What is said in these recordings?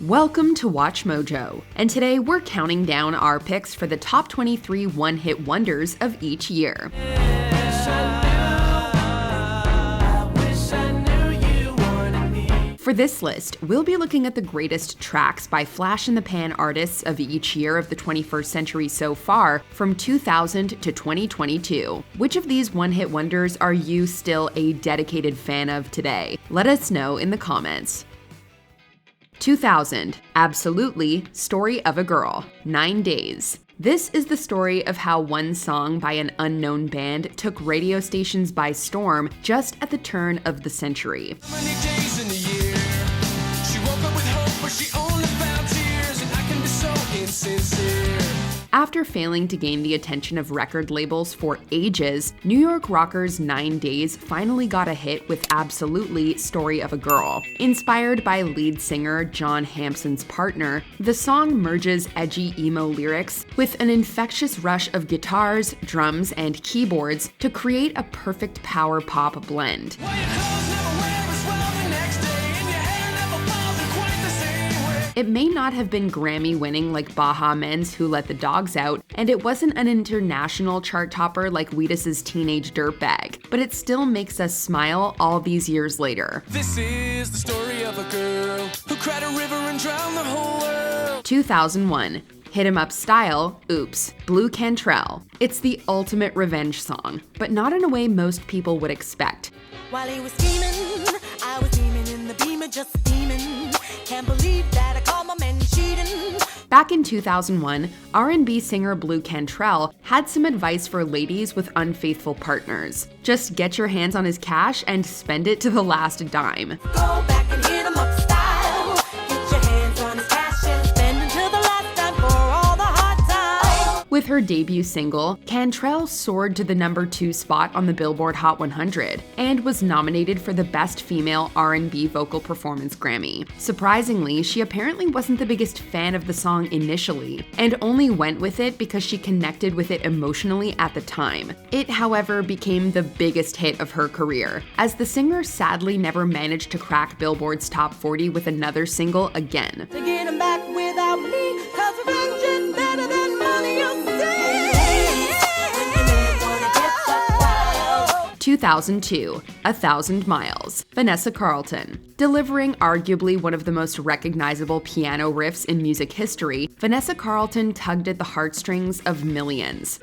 Welcome to Watch Mojo, and today we're counting down our picks for the top 23 one-hit wonders of each year. For this list, we'll be looking at the greatest tracks by flash-in-the-pan artists of each year of the 21st century so far, from 2000 to 2022. Which of these one-hit wonders are you still a dedicated fan of today? Let us know in the comments. 2000, Absolutely, Story of a Girl, 9 Days. This is the story of how one song by an unknown band took radio stations by storm just at the turn of the century. After failing to gain the attention of record labels for ages, New York rockers 9 Days finally got a hit with Absolutely, Story of a Girl. Inspired by lead singer John Hampson's partner, the song merges edgy emo lyrics with an infectious rush of guitars, drums, and keyboards to create a perfect power pop blend. It may not have been Grammy-winning like Baha Men's Who Let the Dogs Out, and it wasn't an international chart topper like Wheatus's Teenage Dirtbag, but it still makes us smile all these years later. This is the story of a girl who cried a river and drowned the whole world. 2001. Hit 'em up style, oops, Blue Cantrell. It's the ultimate revenge song, but not in a way most people would expect. While he was scheming, I was beaming in the beamer, just steaming. Can't believe that I called my man cheating. Back in 2001, R&B singer Blue Cantrell had some advice for ladies with unfaithful partners. Just get your hands on his cash and spend it to the last dime. Go back and hit 'em up style. Get your hands on his cash and spend until the last time for all the hard times. With her debut single, Cantrell soared to the #2 spot on the Billboard Hot 100 and was nominated for the Best Female R&B Vocal Performance Grammy. Surprisingly, she apparently wasn't the biggest fan of the song initially, and only went with it because she connected with it emotionally at the time. It, however, became the biggest hit of her career, as the singer sadly never managed to crack Billboard's top 40 with another single again. To get 'em back without me, 'cause revenge is better than money, you see. 2002, 1,000 Miles, Vanessa Carlton. Delivering arguably one of the most recognizable piano riffs in music history, Vanessa Carlton tugged at the heartstrings of millions.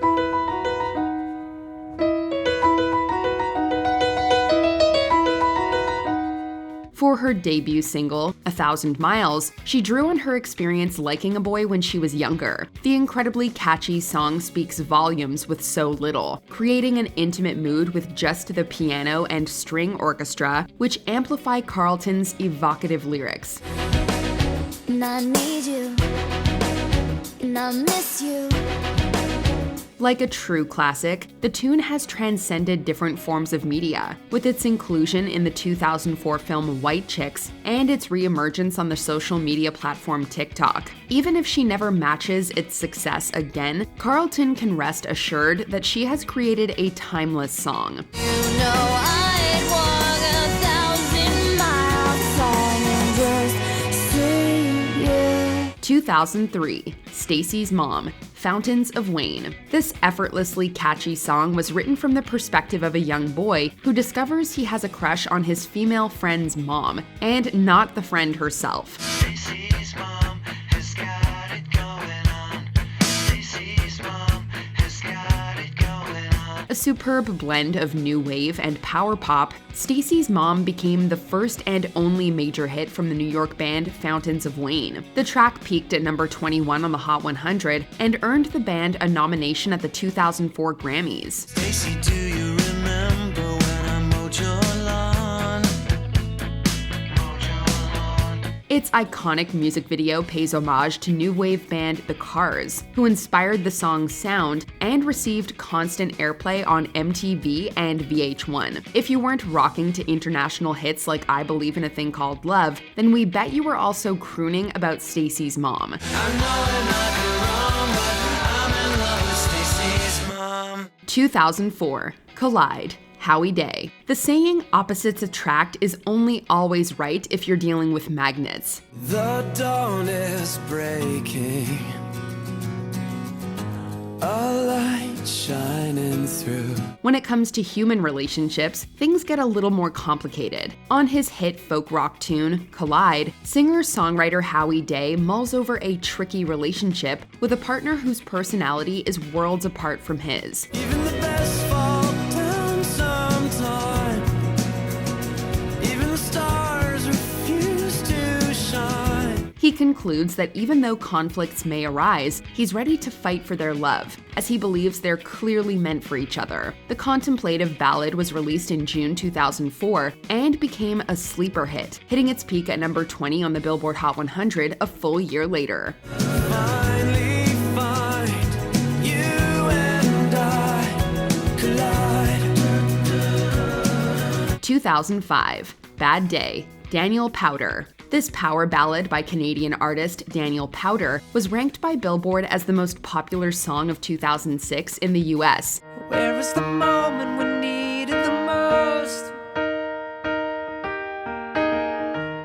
For her debut single, 1,000 Miles, she drew on her experience liking a boy when she was younger. The incredibly catchy song speaks volumes with so little, creating an intimate mood with just the piano and string orchestra, which amplify Carlton's evocative lyrics. And I need you, and I miss you. Like a true classic, the tune has transcended different forms of media, with its inclusion in the 2004 film White Chicks and its reemergence on the social media platform TikTok. Even if she never matches its success again, Carlton can rest assured that she has created a timeless song. You know I'd walk 1,000 miles and just see you. 2003, Stacy's Mom, Fountains of Wayne. This effortlessly catchy song was written from the perspective of a young boy who discovers he has a crush on his female friend's mom, and not the friend herself. Stacy's mom has got it going on. Stacy's mom has got it going on. A superb blend of new wave and power pop, Stacy's Mom became the first and only major hit from the New York band Fountains of Wayne. The track peaked at #21 on the Hot 100 and earned the band a nomination at the 2004 Grammys. Stacy, do you remember when I mowed your lawn? Its iconic music video pays homage to new wave band The Cars, who inspired the song's sound and received constant airplay on MTV and VH1. If you weren't rocking to international hits like I Believe in a Thing Called Love, then we bet you were also crooning about Stacy's mom. I know it might be wrong, but I'm in love with Stacy's mom. 2004, Collide, Howie Day. The saying opposites attract is only always right if you're dealing with magnets. The dawn is breaking, a light shining through. When it comes to human relationships, things get a little more complicated. On his hit folk rock tune, Collide, singer-songwriter Howie Day mulls over a tricky relationship with a partner whose personality is worlds apart from his. Even the best fall down sometime. Even the stars refuse to shine. He concludes that even though conflicts may arise, he's ready to fight for their love, as he believes they're clearly meant for each other. The contemplative ballad was released in June 2004 and became a sleeper hit, hitting its peak at number 20 on the Billboard Hot 100 a full year later. Finally find you and I collide. 2005, Bad Day, Daniel Powter. This power ballad by Canadian artist Daniel Powter was ranked by Billboard as the most popular song of 2006 in the US. Where is the moment we need it the most?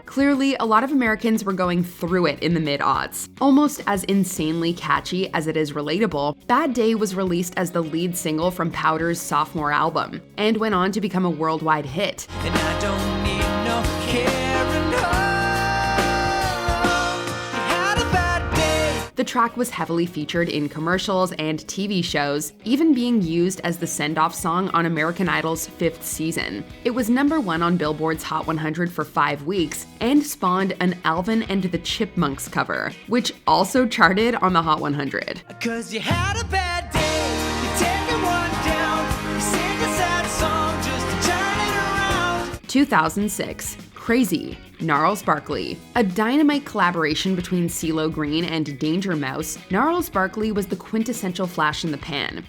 Clearly, a lot of Americans were going through it in the mid-aughts. Almost as insanely catchy as it is relatable, Bad Day was released as the lead single from Powter's sophomore album, and went on to become a worldwide hit. And I don't need no care and The track was heavily featured in commercials and TV shows, even being used as the send-off song on American Idol's 5th season. It was number 1 on Billboard's Hot 100 for 5 weeks, and spawned an Alvin and the Chipmunks cover, which also charted on the Hot 100. 'Cause you had a bad day, you take it one down, you sing a sad song just to turn it around. 2006, Crazy, Gnarls Barkley. A dynamite collaboration between CeeLo Green and Danger Mouse, Gnarls Barkley was the quintessential flash in the pan.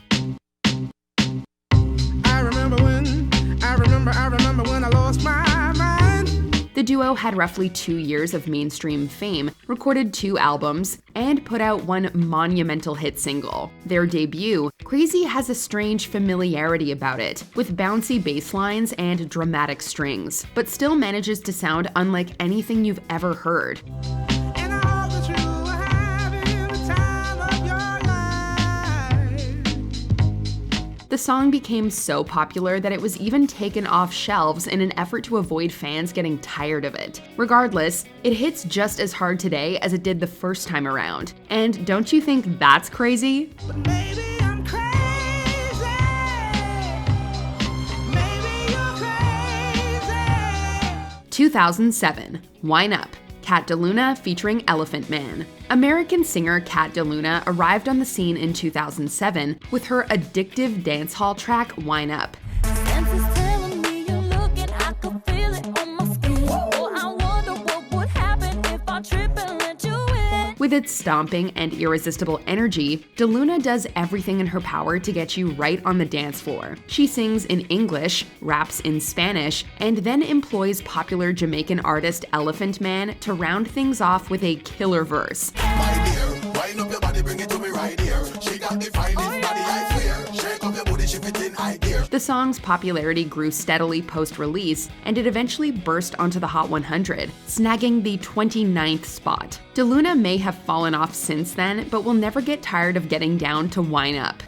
I remember when I lost my mind. The duo had roughly 2 years of mainstream fame, recorded 2 albums, and put out one monumental hit single. Their debut, Crazy, has a strange familiarity about it, with bouncy bass lines and dramatic strings, but still manages to sound unlike anything you've ever heard. And I hope that you are having the time of your life. The song became so popular that it was even taken off shelves in an effort to avoid fans getting tired of it. Regardless, it hits just as hard today as it did the first time around. And don't you think that's crazy? But maybe I'm crazy. Maybe you're crazy. 2007, Wine Up, Cat DeLuna featuring Elephant Man. American singer Cat DeLuna arrived on the scene in 2007 with her addictive dancehall track Wine Up. Senses telling me you're looking, I can feel it on my skin. Oh, I wonder what would happen if I trip and let you in. With its stomping and irresistible energy, DeLuna does everything in her power to get you right on the dance floor. She sings in English, raps in Spanish, and then employs popular Jamaican artist Elephant Man to round things off with a killer verse. My dear, wind up your body, bring it to me right here. She got the finest body, I swear. Shake up your booty, she fit in high gear. The song's popularity grew steadily post-release, and it eventually burst onto the Hot 100, snagging the 29th spot. DeLuna may have fallen off since then, but will never get tired of getting down to Wine Up.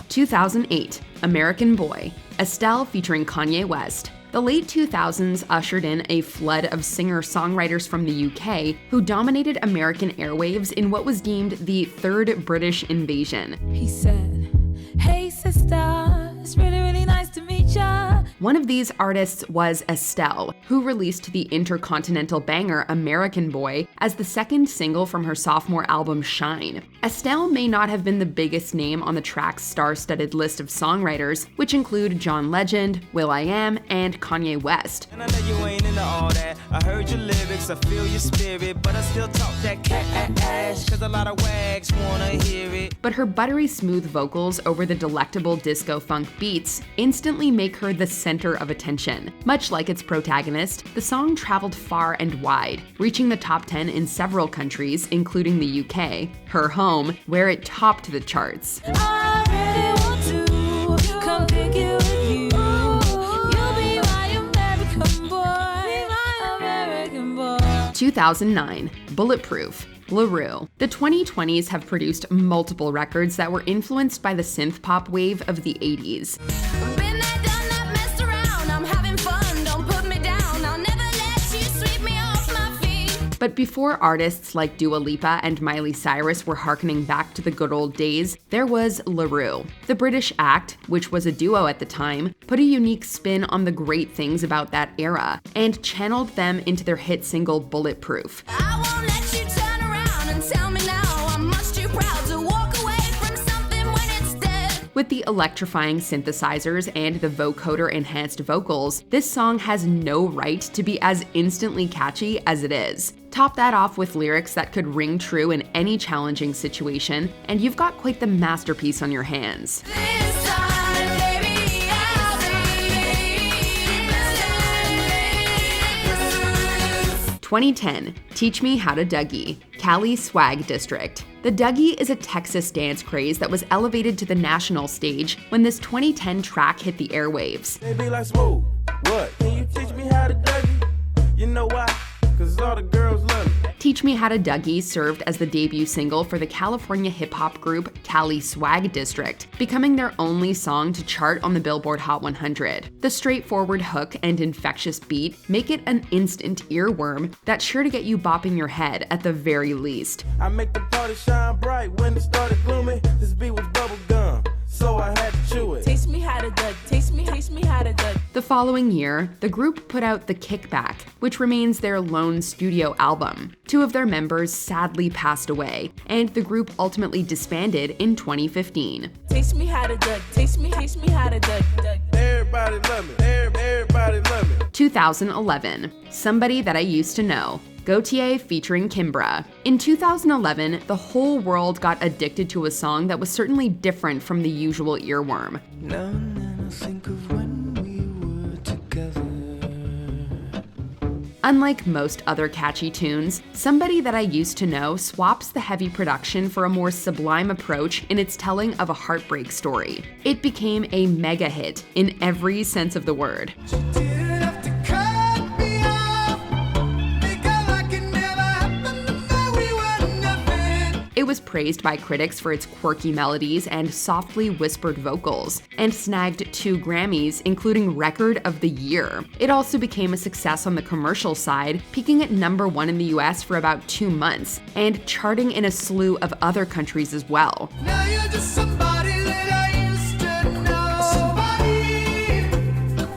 2008, American Boy, Estelle featuring Kanye West. The late 2000s ushered in a flood of singer-songwriters from the UK who dominated American airwaves in what was deemed the third British invasion. He said, "Hey sister, it's really nice to meet ya." One of these artists was Estelle, who released the intercontinental banger American Boy as the second single from her sophomore album Shine. Estelle may not have been the biggest name on the track's star-studded list of songwriters, which include John Legend, will.i.am, and Kanye West. And I know you ain't into all that. I heard your lyrics, I feel your spirit, but I still talk that cat ass. 'Cause a lot of wags wanna hear it. but her buttery smooth vocals over the delectable disco funk beats instantly make her the center of attention. Much like its protagonist, the song traveled far and wide, reaching the top 10 in several countries, including the UK, her home, where it topped the charts. I really want to come pick you with you. You'll be my American boy. 2009, Bulletproof, LaRue. The 2020s have produced multiple records that were influenced by the synth pop wave of the 80s. Been there, done that, messed around. I'm having fun. Don't put me down. I'll never let you sweep me off my feet. But before artists like Dua Lipa and Miley Cyrus were harkening back to the good old days, there was LaRue. The British act, which was a duo at the time, put a unique spin on the great things about that era and channeled them into their hit single Bulletproof. I won't let you turn around and tell me now I'm much too proud to walk away from something when it's dead. With the electrifying synthesizers and the vocoder enhanced vocals, this song has no right to be as instantly catchy as it is. Top that off with lyrics that could ring true in any challenging situation, and you've got quite the masterpiece on your hands. This time, baby, I'll be 2010, Teach Me How to Dougie, Cali Swag District. The Dougie is a Texas dance craze that was elevated to the national stage when this 2010 track hit the airwaves. They be like, Smooth, what? Can you teach me how to Dougie? You know why? Cause all the girls love me. Teach Me How to Dougie served as the debut single for the California hip-hop group Cali Swag District, becoming their only song to chart on the Billboard Hot 100. The straightforward hook and infectious beat make it an instant earworm that's sure to get you bopping your head at the very least. I make the party shine bright when it started gloomy. This beat was bubble gum, so I had to chew it. Taste me how to Dougie. Taste me how to Dougie. The following year, the group put out The Kickback, which remains their lone studio album. Two of their members sadly passed away, and the group ultimately disbanded in 2015. Taste me how to Dougie. Taste me how to Dougie. Everybody love me. Everybody love me. 2011, Somebody That I Used to Know, Gautier featuring Kimbra. In 2011, the whole world got addicted to a song that was certainly different from the usual earworm. Now and then I think of when we were together. Unlike most other catchy tunes, Somebody That I Used to Know swaps the heavy production for a more sublime approach in its telling of a heartbreak story. It became a mega hit in every sense of the word. Didn't have to cut me off, make out like it never happened, that we were nothing. It was praised by critics for its quirky melodies and softly whispered vocals, and snagged 2 Grammys, including Record of the Year. It also became a success on the commercial side, peaking at #1 in the US for about 2 months, and charting in a slew of other countries as well. Now you're just somebody that I used to know. Somebody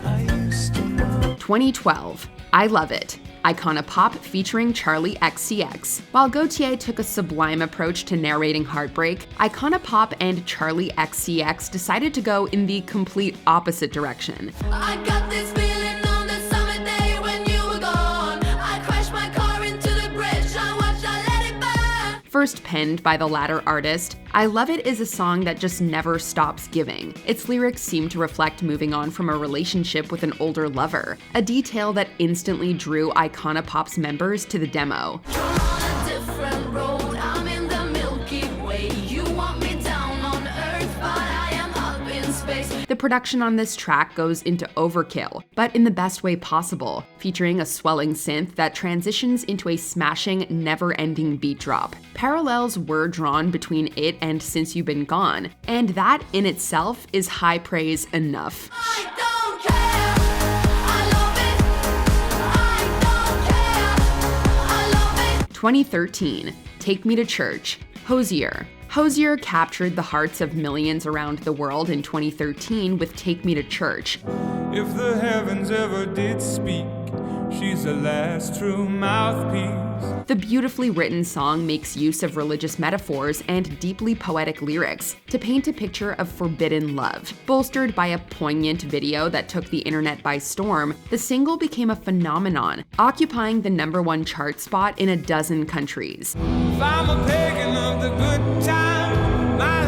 I used to know. 2012, I Love It, Icona Pop featuring Charlie XCX. While Gautier took a sublime approach to narrating heartbreak, Icona Pop and Charlie XCX decided to go in the complete opposite direction. I got this feeling on the summer day when you were gone. I crashed my car into the bridge. I watched, I let it burn. First penned by the latter artist, I Love It is a song that just never stops giving. Its lyrics seem to reflect moving on from a relationship with an older lover, a detail that instantly drew Icona Pop's members to the demo. On a different road, I'm in the Milky Way. You want me down on Earth, but I am up in space. The production on this track goes into overkill, but in the best way possible, featuring a swelling synth that transitions into a smashing, never-ending beat drop. Parallels were drawn between it and Since You've Been Gone, and that in itself is high praise enough. I don't care. I love it. I don't care. I love it. 2013, Take Me to Church, Hozier. Hozier captured the hearts of millions around the world in 2013 with Take Me to Church. If the heavens ever did speak, she's the last true mouthpiece. The beautifully written song makes use of religious metaphors and deeply poetic lyrics to paint a picture of forbidden love. Bolstered by a poignant video that took the internet by storm, the single became a phenomenon, occupying the #1 chart spot in a dozen countries. If I'm a pagan of the good time, my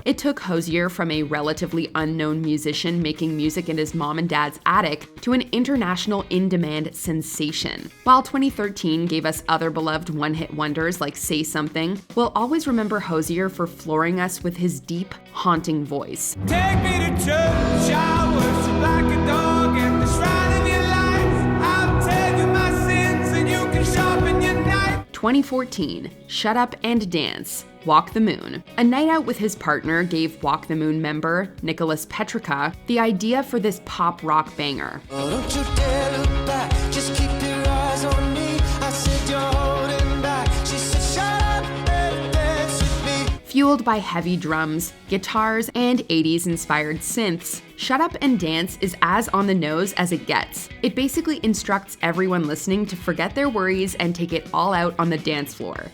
It took Hozier from a relatively unknown musician making music in his mom and dad's attic to an international in-demand sensation. While 2013 gave us other beloved one-hit wonders like Say Something, we'll always remember Hozier for flooring us with his deep, haunting voice. Take me to church, I worship like a dog at the shrine of your life. I'll tell you my sins and you can sharpen your knife. 2014, Shut Up and Dance, Walk the Moon. A night out with his partner gave Walk the Moon member, Nicholas Petrica, the idea for this pop rock banger. Oh, don't you dare look back, just keep your eyes on me. I said you're holding back. She said shut up and dance with me. Fueled by heavy drums, guitars, and 80s-inspired synths, Shut Up and Dance is as on the nose as it gets. It basically instructs everyone listening to forget their worries and take it all out on the dance floor.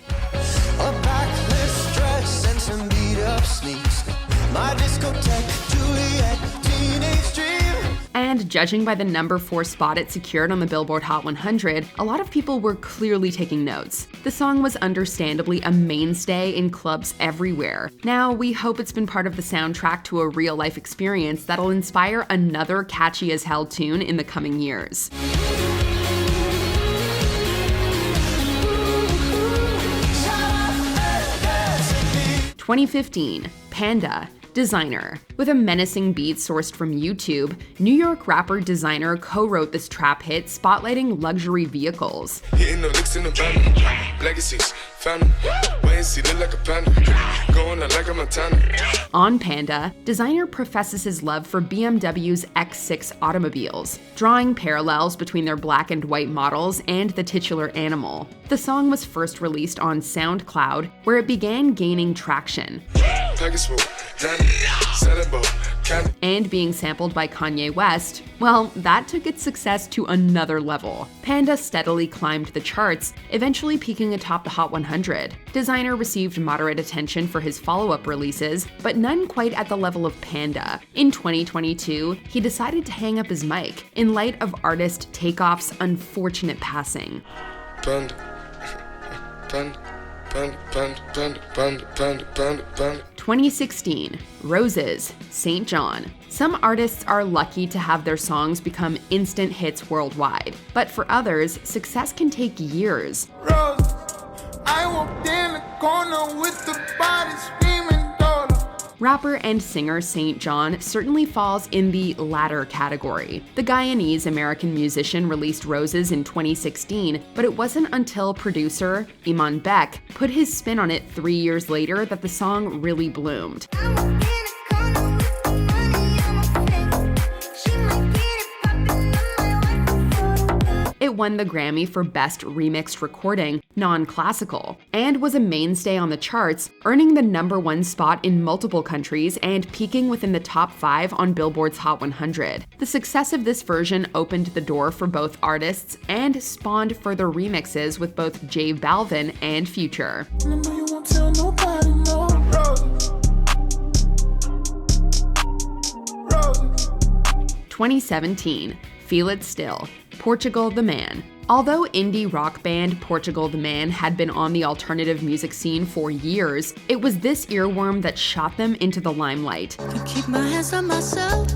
A backless dress and some beat-up sneaks. My discotheque, Juliet, teenage dream. And judging by the number 4 spot it secured on the Billboard Hot 100, a lot of people were clearly taking notes. The song was understandably a mainstay in clubs everywhere. Now, we hope it's been part of the soundtrack to a real-life experience that'll inspire another catchy-as-hell tune in the coming years. 2015, Panda, Designer. With a menacing beat sourced from YouTube, New York rapper Designer co-wrote this trap hit spotlighting luxury vehicles. Hitting the licks in the van, legacies, family, wait and see, look like a panda, going out like a Montana. On Panda, Designer professes his love for BMW's X6 automobiles, drawing parallels between their black and white models and the titular animal. The song was first released on SoundCloud, where it began gaining traction. And being sampled by Kanye West, well, that took its success to another level. Panda steadily climbed the charts, eventually peaking atop the Hot 100. Designer received moderate attention for his follow-up releases, but none quite at the level of Panda. In 2022, he decided to hang up his mic in light of artist Takeoff's unfortunate passing. Panda. Panda. Panda, panda, panda, panda, panda, panda, panda. 2016, Roses, St. John. Some artists are lucky to have their songs become instant hits worldwide, but for others, success can take years. Rose, I walked in the corner with the body screaming daughter. Rapper and singer St. John certainly falls in the latter category. The Guyanese-American musician released Roses in 2016, but it wasn't until producer Iman Beck put his spin on it 3 years later that the song really bloomed. It won the Grammy for Best Remixed Recording, Non-Classical, and was a mainstay on the charts, earning the #1 spot in multiple countries and peaking within the top 5 on Billboard's Hot 100. The success of this version opened the door for both artists and spawned further remixes with both J Balvin and Future. 2017, Feel It Still, Portugal the Man. Although indie rock band Portugal the Man had been on the alternative music scene for years, it was this earworm that shot them into the limelight. Can keep my hands on myself.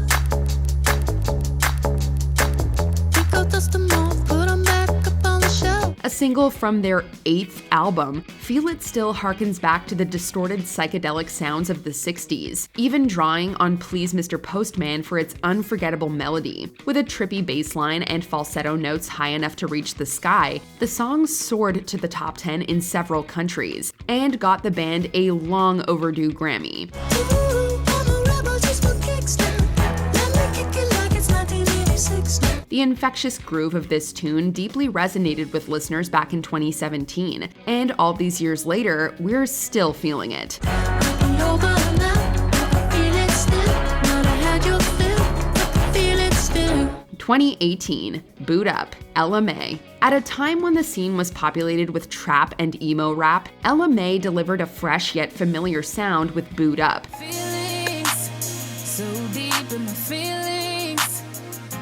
Pick up dust them off, put them back up on the shelf. A single from their 8th album, Feel It Still harkens back to the distorted psychedelic sounds of the 60s, even drawing on Please Mr. Postman for its unforgettable melody. With a trippy bass line and falsetto notes high enough to reach the sky, the song soared to the top 10 in several countries, and got the band a long overdue Grammy. Ooh, I'm a rebel just for kicks now. Let me kick it like it's 1986 now. The infectious groove of this tune deeply resonated with listeners back in 2017, and all these years later, we're still feeling it. I know by now, I feel it still. Now I had your fill, I feel it still. 2018, Boot Up, Ella Mai. At a time when the scene was populated with trap and emo rap, Ella Mai delivered a fresh yet familiar sound with Boot Up. Feelings so deep in my feelings.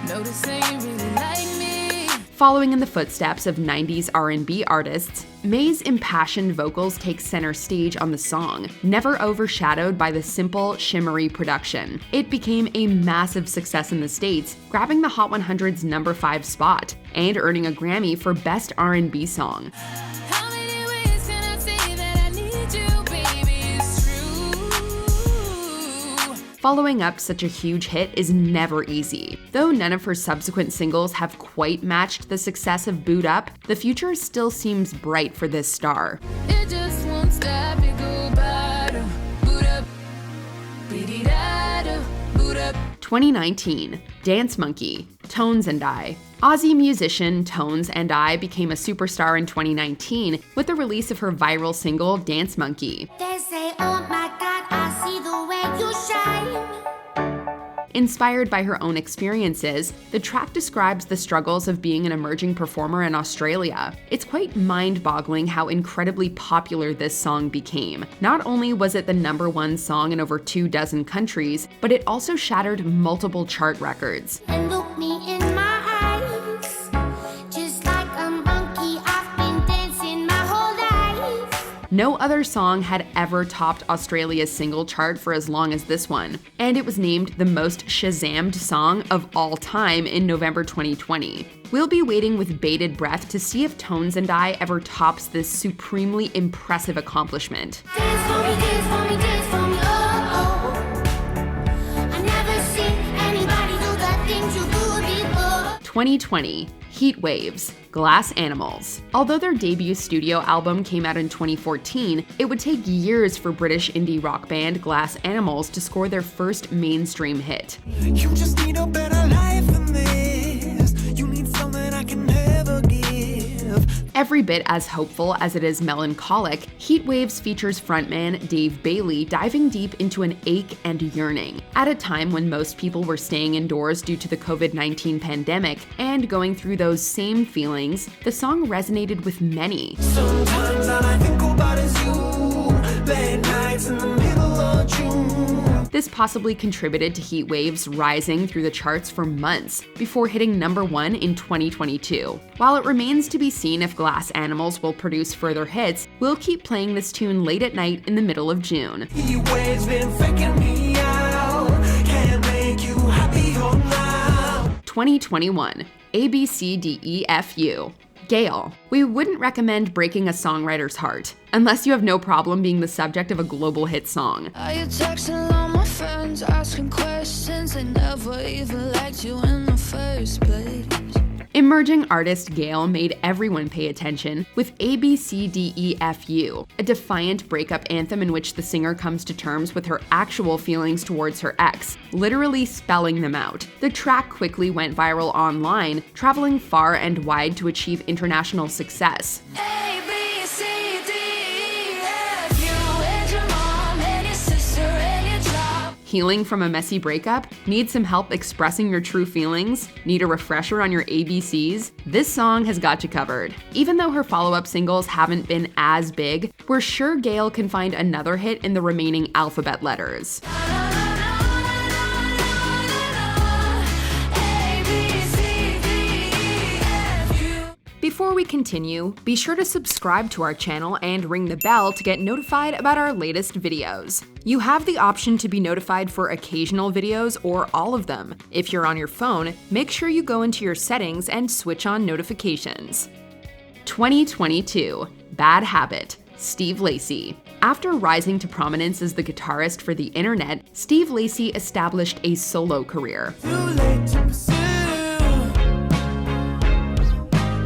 Notice they ain't really like me. Following in the footsteps of 90s R&B artists, May's impassioned vocals take center stage on the song, never overshadowed by the simple, shimmery production. It became a massive success in the States, grabbing the Hot 100's number 5 spot, and earning a Grammy for Best R&B Song. How many ways can I say that I need you, baby? It's true. Following up such a huge hit is never easy. Though none of her subsequent singles have quite matched the success of Boot Up, the future still seems bright for this star. It just won't stop, it go bada, boot up, biddy-da-da, boot up. 2019, Dance Monkey, Tones and I. Aussie musician Tones and I became a superstar in 2019 with the release of her viral single Dance Monkey. They say, oh my God, I see the way you shine. Inspired by her own experiences, the track describes the struggles of being an emerging performer in Australia. It's quite mind-boggling how incredibly popular this song became. Not only was it the number 1 song in over 24 countries, but it also shattered multiple chart records. And look me in my eyes, just like a monkey, I've been dancing my whole life. No other song had ever topped Australia's single chart for as long as this one, and it was named the most Shazammed song of all time in November 2020. We'll be waiting with bated breath to see if Tones and I ever tops this supremely impressive accomplishment. Dance for me, dance for me, dance for me, oh, oh. I never seen anybody do the things you do before. 2020, Heat Waves, Glass Animals. Although their debut studio album came out in 2014, it would take years for British indie rock band Glass Animals to score their first mainstream hit. You just need a better life than this. You need something I can never give. Every bit as hopeful as it is melancholic, Heat Waves features frontman Dave Bailey diving deep into an ache and yearning. At a time when most people were staying indoors due to the COVID-19 pandemic and going through those same feelings, the song resonated with many. Sometimes all I think about is you. Late nights in the middle of June. This possibly contributed to Heat Waves rising through the charts for months before hitting number 1 in 2022. While it remains to be seen if Glass Animals will produce further hits, we'll keep playing this tune late at night in the middle of June. He waves been faking me out. Can't make you happy or now. 2021, ABCDEFU. Gail. We wouldn't recommend breaking a songwriter's heart, unless you have no problem being the subject of a global hit song. Are you texting all my friends, asking questions? They never even liked you in the first place. Emerging artist Gail made everyone pay attention with ABCDEFU, a defiant breakup anthem in which the singer comes to terms with her actual feelings towards her ex, literally spelling them out. The track quickly went viral online, traveling far and wide to achieve international success. A, B, C, D, E, F, you and your mom and your sister and your job. Healing from a messy breakup? Need some help expressing your true feelings? Need a refresher on your ABCs? This song has got you covered. Even though her follow-up singles haven't been as big, we're sure Gail can find another hit in the remaining alphabet letters. A, B, C, D, E, F, U. Before we continue, be sure to subscribe to our channel and ring the bell to get notified about our latest videos. You have the option to be notified for occasional videos or all of them. If you're on your phone, make sure you go into your settings and switch on notifications. 2022, Bad Habit, Steve Lacy. After rising to prominence as the guitarist for the internet, Steve Lacy established a solo career. Too late to pursue.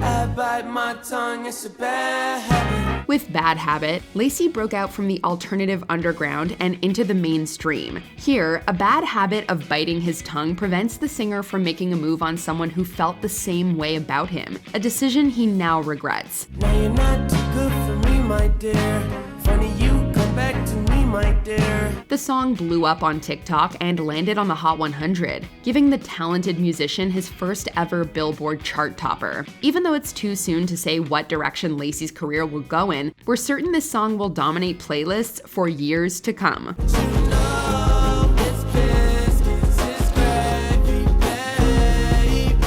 I bite my tongue, it's a bad habit. With Bad Habit, Lacy broke out from the alternative underground and into the mainstream. Here, a bad habit of biting his tongue prevents the singer from making a move on someone who felt the same way about him, a decision he now regrets. Now you're not too good for me, my dear. Funny you come back to me, my dear. The song blew up on TikTok and landed on the Hot 100, giving the talented musician his first ever Billboard chart topper. Even though it's too soon to say what direction Lacy's career will go in, we're certain this song will dominate playlists for years to come. Love, it's biscuits, it's gravy, babe.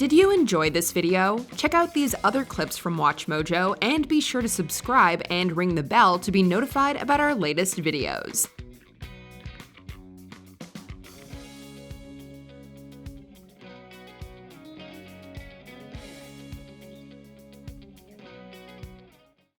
Did you enjoy this video? Check out these other clips from WatchMojo and be sure to subscribe and ring the bell to be notified about our latest videos.